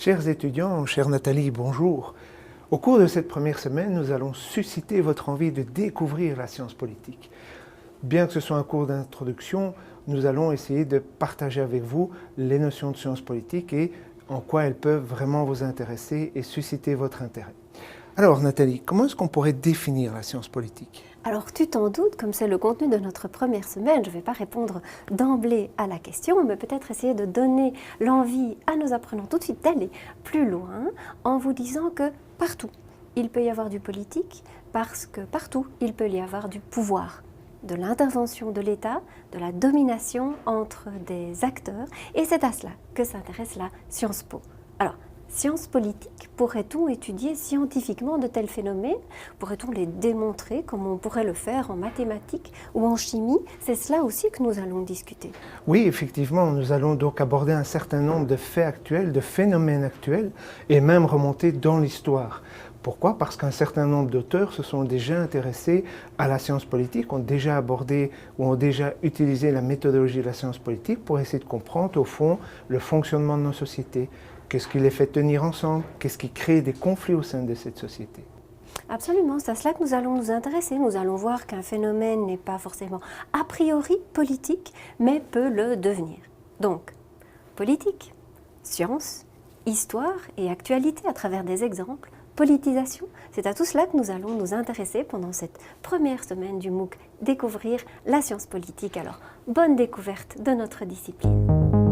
Chers étudiants, chère Nathalie, bonjour. Au cours de cette première semaine, nous allons susciter votre envie de découvrir la science politique. Bien que ce soit un cours d'introduction, nous allons essayer de partager avec vous les notions de science politique et en quoi elles peuvent vraiment vous intéresser et susciter votre intérêt. Alors Nathalie, comment est-ce qu'on pourrait définir la science politique ? Alors tu t'en doutes, comme c'est le contenu de notre première semaine, je ne vais pas répondre d'emblée à la question, mais peut-être essayer de donner l'envie à nos apprenants tout de suite d'aller plus loin en vous disant que partout, il peut y avoir du politique parce que partout, il peut y avoir du pouvoir, de l'intervention de l'État, de la domination entre des acteurs, et c'est à cela que s'intéresse la Sciences Po. Alors, sciences politiques, pourrait-on étudier scientifiquement de tels phénomènes? Pourrait-on les démontrer comme on pourrait le faire en mathématiques ou en chimie? C'est cela aussi que nous allons discuter. Oui, effectivement, nous allons donc aborder un certain nombre de faits actuels, de phénomènes actuels, et même remonter dans l'histoire. Pourquoi? Parce qu'un certain nombre d'auteurs se sont déjà intéressés à la science politique, ont déjà abordé ou ont déjà utilisé la méthodologie de la science politique pour essayer de comprendre au fond le fonctionnement de nos sociétés. Qu'est-ce qui les fait tenir ensemble? Qu'est-ce qui crée des conflits au sein de cette société? Absolument, c'est à cela que nous allons nous intéresser. Nous allons voir qu'un phénomène n'est pas forcément a priori politique, mais peut le devenir. Donc, politique, science, histoire et actualité à travers des exemples, politisation, c'est à tout cela que nous allons nous intéresser pendant cette première semaine du MOOC Découvrir la science politique. Alors, bonne découverte de notre discipline.